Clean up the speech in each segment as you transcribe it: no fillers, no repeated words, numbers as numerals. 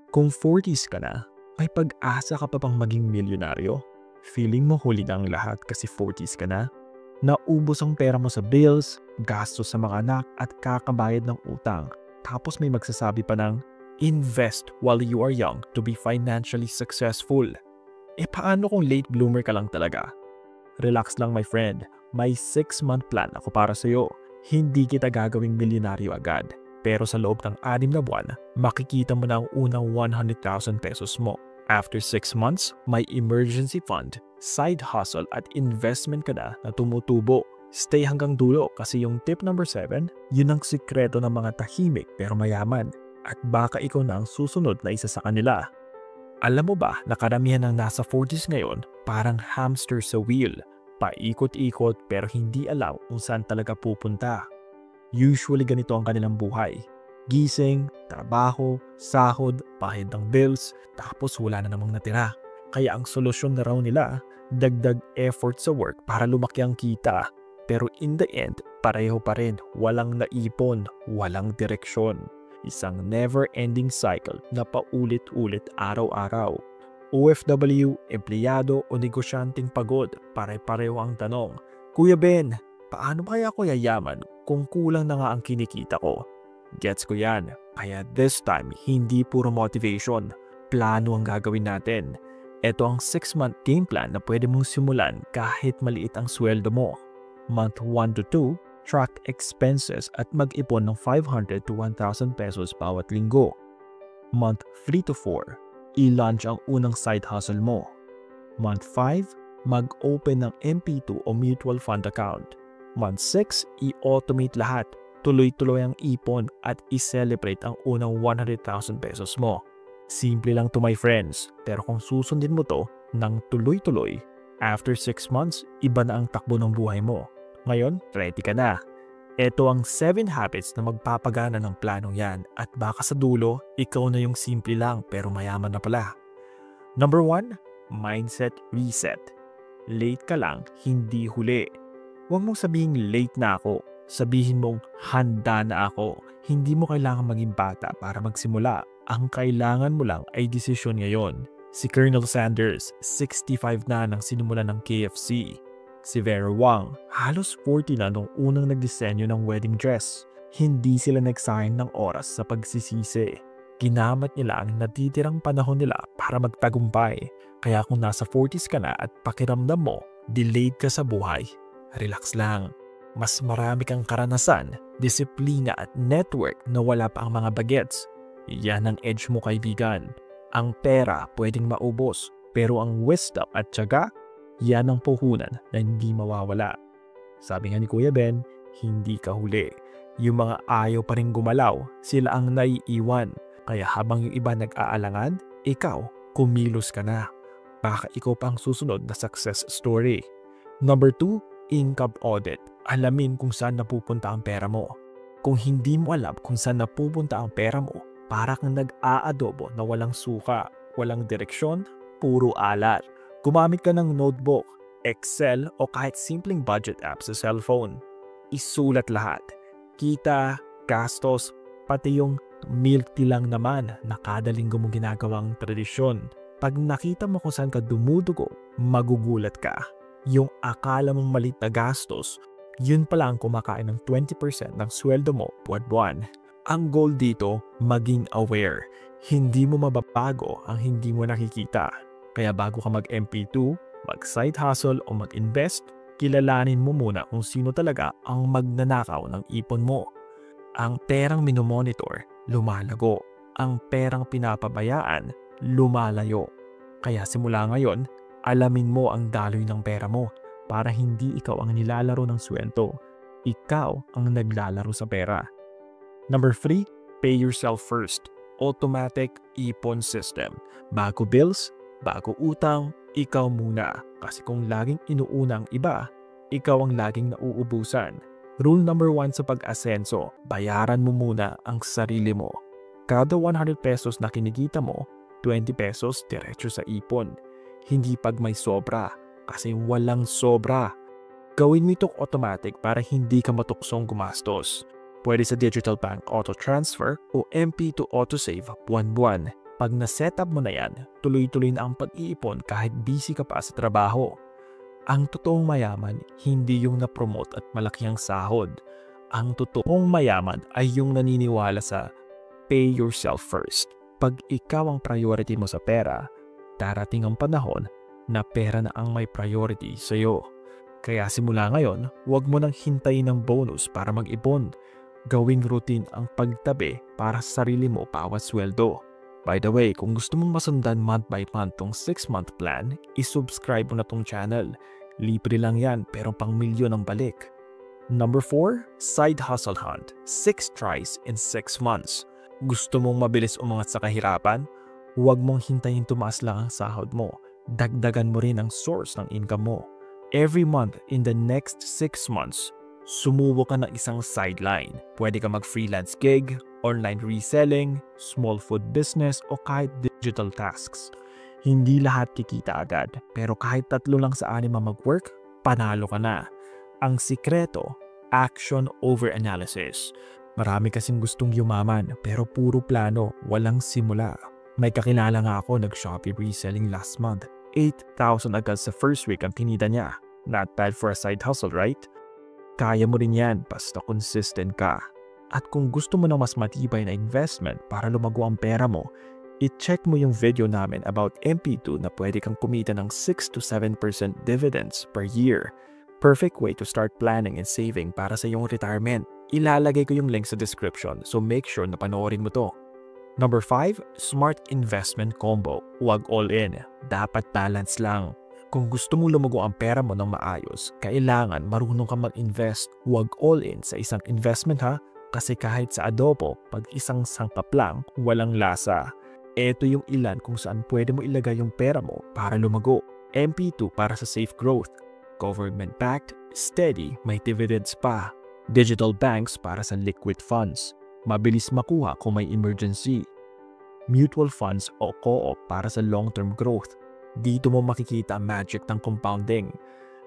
Kung 40s ka na, may pag-asa ka pa bang maging milyonaryo? Feeling mo huli na ang lahat kasi 40s ka na? Naubos ang pera mo sa bills, gastos sa mga anak at kakabayad ng utang. Tapos may magsasabi pa ng, invest while you are young to be financially successful. Paano kung late bloomer ka lang talaga? Relax lang my friend, may 6-month plan ako para sa'yo. Hindi kita gagawing milyonaryo agad. Pero sa loob ng 6 na buwan, makikita mo na ang unang 100,000 pesos mo. After 6 months, may emergency fund, side hustle at investment ka na tumutubo. Stay hanggang dulo kasi yung tip number 7, yun ang sikreto ng mga tahimik pero mayaman. At baka ikaw na ang susunod na isa sa kanila. Alam mo ba na karamihan ng nasa 40s ngayon parang hamster sa wheel? Paikot-ikot pero hindi alam kung saan talaga pupunta. Usually ganito ang kanilang buhay. Gising, trabaho, sahod, bahid ng bills, tapos wala na namang natira. Kaya ang solusyon na raw nila, dagdag effort sa work para lumaki ang kita. Pero in the end, pareho pa rin, walang naipon, walang direksyon. Isang never-ending cycle na paulit-ulit araw-araw. OFW, empleyado o negosyanteng pagod, pare-pareho ang tanong. Kuya Ben, paano ba kaya ako yayaman kung kulang na nga ang kinikita ko? Gets ko yan. Kaya this time, hindi puro motivation. Plano ang gagawin natin. Ito ang 6-month game plan na pwede mong simulan kahit maliit ang sweldo mo. Month 1 to 2, track expenses at mag-ipon ng 500 to 1,000 pesos bawat linggo. Month 3 to 4, i-launch ang unang side hustle mo. Month 5, mag-open ng MP2 o mutual fund account. Month 6, i-automate lahat. Tuloy-tuloy ang ipon at i-celebrate ang unang 100,000 pesos mo. Simple lang to my friends, pero kung susundin mo to ng tuloy-tuloy, after 6 months, iba na ang takbo ng buhay mo. Ngayon, ready ka na. Ito ang 7 habits na magpapagana ng planong yan at baka sa dulo, ikaw na yung simple lang pero mayaman na pala. Number 1, mindset reset. Late ka lang, hindi huli. Huwag mong sabihin late na ako. Sabihin mong handa na ako. Hindi mo kailangan maging bata para magsimula. Ang kailangan mo lang ay desisyon ngayon. Si Colonel Sanders, 65 na nang sinimula ng KFC. Si Vera Wang, halos 40 na nung unang nagdisenyo ng wedding dress. Hindi sila nagsayang ng oras sa pagsisisi. Ginamit nila ang natitirang panahon nila para magtagumpay. Kaya kung nasa 40s ka na at pakiramdam mo, delayed ka sa buhay, relax lang. Mas marami kang karanasan, disiplina at network na wala pa ang mga bagets. Yan ang edge mo kaibigan. Ang pera pwedeng maubos, pero ang wisdom at tiyaga, yan ang puhunan na hindi mawawala. Sabi nga ni Kuya Ben, hindi ka huli. Yung mga ayaw pa rin gumalaw, sila ang naiiwan. Kaya habang yung iba nag-aalangan, ikaw, kumilos ka na. Baka ikaw pa ang susunod na success story. Number 2, income audit. Alamin kung saan napupunta ang pera mo. Kung hindi mo alam kung saan napupunta ang pera mo, para kang nag-aadobo na walang suka, walang direksyon, puro alat. Gumamit ka ng notebook, Excel o kahit simpleng budget app sa cellphone. Isulat lahat. Kita, gastos, pati yung milk tea lang naman na kada linggo mo ginagawang tradisyon. Pag nakita mo kung saan ka dumudugo, magugulat ka. Yung akala mong malit na gastos, yun pala ang kumakain ng 20% ng sweldo mo buwan-buwan. Ang goal dito, maging aware. Hindi mo mababago ang hindi mo nakikita. Kaya bago ka mag-MP2, mag-side hustle o mag-invest, kilalanin mo muna kung sino talaga ang magnanakaw ng ipon mo. Ang perang minomonitor, lumalago. Ang perang pinapabayaan, lumalayo. Kaya simula ngayon, alamin mo ang daloy ng pera mo para hindi ikaw ang nilalaro ng sweldo. Ikaw ang naglalaro sa pera. Number 3, pay yourself first. Automatic ipon system. Bago bills, bago utang, ikaw muna. Kasi kung laging inuuna ang iba, ikaw ang laging nauubusan. Rule number 1 sa pag-asenso, bayaran mo muna ang sarili mo. Kada 100 pesos na kinikita mo, 20 pesos diretso sa ipon. Hindi pag may sobra, kasi walang sobra. Gawin mo itong automatic para hindi ka matuksong gumastos. Pwede sa digital bank auto transfer o MP2 autosave buwan-buwan. Pag na-setup mo na yan, tuloy-tuloy na ang pag-iipon kahit busy ka pa sa trabaho. Ang totoong mayaman, hindi yung na-promote at malaki ang sahod. Ang totoong mayaman ay yung naniniwala sa pay yourself first. Pag ikaw ang priority mo sa pera, darating ang panahon na pera na ang may priority sa iyo. Kaya simula ngayon, huwag mo nang hintayin ng bonus para mag-ipon. Gawing routine ang pagtabi para sa sarili mo bawat sweldo. By the way, kung gusto mong masundan month by month tong 6-month plan, isubscribe mo na tong channel. Libre lang yan pero pang milyon ang balik. Number 4, side hustle hunt. 6 tries in 6 months. Gusto mong mabilis umangat sa kahirapan? Huwag mong hintayin tumaas lang ang sahod mo. Dagdagan mo rin ang source ng income mo. Every month in the next 6 months, sumubok ka ng isang sideline. Pwede ka mag-freelance gig, online reselling, small food business o kahit digital tasks. Hindi lahat kikita agad, pero kahit 3 lang sa 6 mag-work, panalo ka na. Ang sikreto, action over analysis. Marami kasing gustong yumaman pero puro plano, walang simula. May kakilala nga ako nag-Shopee reselling last month. 8,000 agad sa first week ang kinita niya. Not bad for a side hustle, right? Kaya mo rin yan basta consistent ka. At kung gusto mo ng mas matibay na investment para lumago ang pera mo, i-check mo yung video namin about MP2 na pwede kang kumita ng 6 to 7% dividends per year. Perfect way to start planning and saving para sa iyong retirement. Ilalagay ko yung link sa description so make sure na panoorin mo to. Number 5, smart investment combo. Huwag all in. Dapat balance lang. Kung gusto mo lumago ang pera mo ng maayos, kailangan marunong ka mag-invest. Huwag all in sa isang investment ha, kasi kahit sa adobo, pag isang sangkap lang, walang lasa. Ito yung ilan kung saan pwede mo ilagay yung pera mo para lumago. MP2 para sa safe growth. Government-backed, steady, may dividends pa. Digital banks para sa liquid funds. Mabilis makuha kung may emergency. Mutual funds o co-op para sa long-term growth. Dito mo makikita ang magic ng compounding.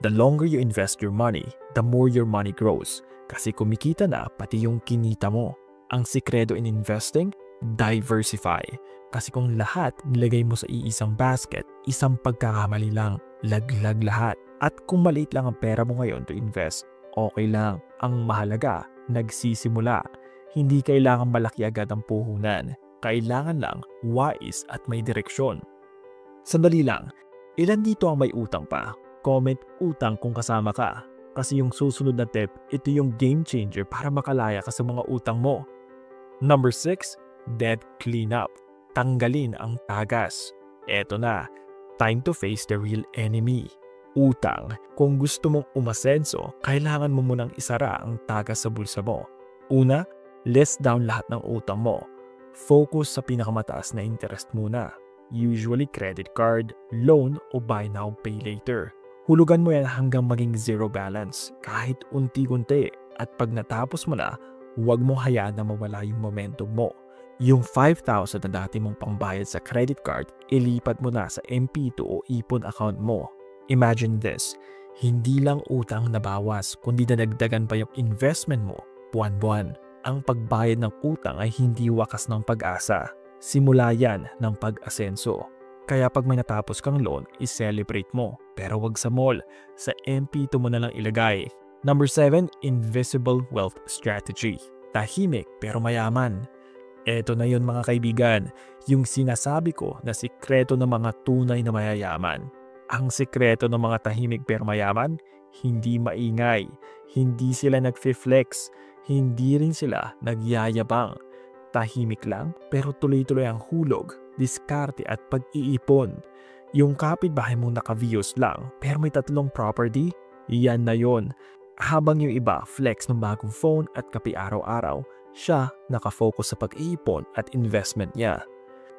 The longer you invest your money, the more your money grows. Kasi kumikita na pati yung kinita mo. Ang sikreto in investing, diversify. Kasi kung lahat nilagay mo sa iisang basket, isang pagkakamali lang, laglag lahat. At kung maliit lang ang pera mo ngayon to invest, okay lang. Ang mahalaga, nagsisimula. Hindi kailangan malaki agad ang puhunan. Kailangan lang wise at may direksyon. Sandali lang, ilan dito ang may utang pa? Comment utang kung kasama ka. Kasi yung susunod na tip, ito yung game changer para makalaya ka sa mga utang mo. Number 6, debt cleanup. Tanggalin ang tagas. Eto na, time to face the real enemy. Utang. Kung gusto mong umasenso, kailangan mo munang isara ang tagas sa bulsa mo. Una, list down lahat ng utang mo. Focus sa pinakamataas na interest muna. Usually credit card, loan o buy now pay later. Hulugan mo yan hanggang maging zero balance, kahit unti-unti. At pag natapos mo na, huwag mo hayaan na mawala yung momentum mo. Yung 5,000 na dati mong pangbayad sa credit card, ilipat mo na sa MP2 o ipon account mo. Imagine this, hindi lang utang na bawas, kundi nadagdagan pa yung investment mo buwan-buwan. Ang pagbayad ng utang ay hindi wakas ng pag-asa. Simula yan ng pag-asenso. Kaya pag may natapos kang loan, i-celebrate mo. Pero wag sa mall, sa MP2 mo na lang ilagay. Number 7, invisible wealth strategy. Tahimik pero mayaman. Eto na yun mga kaibigan, yung sinasabi ko na sikreto ng mga tunay na mayayaman. Ang sikreto ng mga tahimik pero mayaman, hindi maingay, hindi sila nagfi-flex, hindi rin sila nagyayabang. Tahimik lang pero tuloy-tuloy ang hulog, diskarte at pag-iipon. Yung kapitbahay mong naka-views lang pero may 3 property, yan na yon. Habang yung iba flex ng bagong phone at kape araw-araw, siya nakafocus sa pag-iipon at investment niya.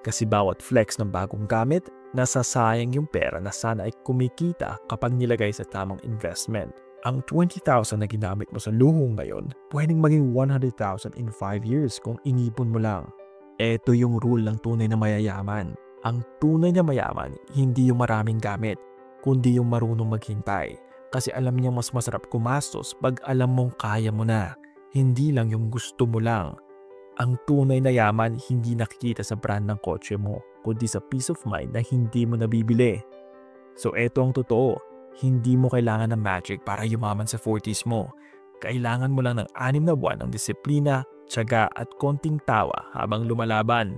Kasi bawat flex ng bagong gamit, nasasayang yung pera na sana ay kumikita kapag nilagay sa tamang investment. Ang 20,000 na ginamit mo sa luho ngayon, pwedeng maging 100,000 in 5 years kung inipon mo lang. Ito yung rule ng tunay na mayayaman. Ang tunay na mayaman, hindi yung maraming gamit, kundi yung marunong maghintay. Kasi alam niya mas masarap kumastos pag alam mong kaya mo na, hindi lang yung gusto mo lang. Ang tunay na yaman hindi nakikita sa brand ng kotse mo, kundi sa peace of mind na hindi mo nabibili. So eto ang totoo, hindi mo kailangan ng magic para yumaman sa 40s mo. Kailangan mo lang ng 6 na buwan ng disiplina, tiyaga at konting tawa habang lumalaban.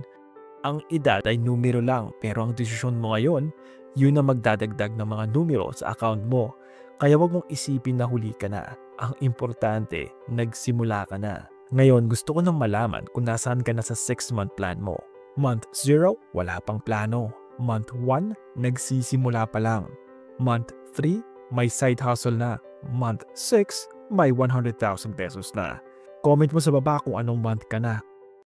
Ang edad ay numero lang, pero ang desisyon mo ngayon, yun ang magdadagdag ng mga numero sa account mo. Kaya wag mong isipin na huli ka na. Ang importante, nagsimula ka na. Ngayon, gusto ko nang malaman kung nasaan ka na sa 6-month plan mo. Month 0, wala pang plano. Month 1, nagsisimula pa lang. Month 3, may side hustle na. Month 6, may 100,000 pesos na. Comment mo sa baba kung anong month ka na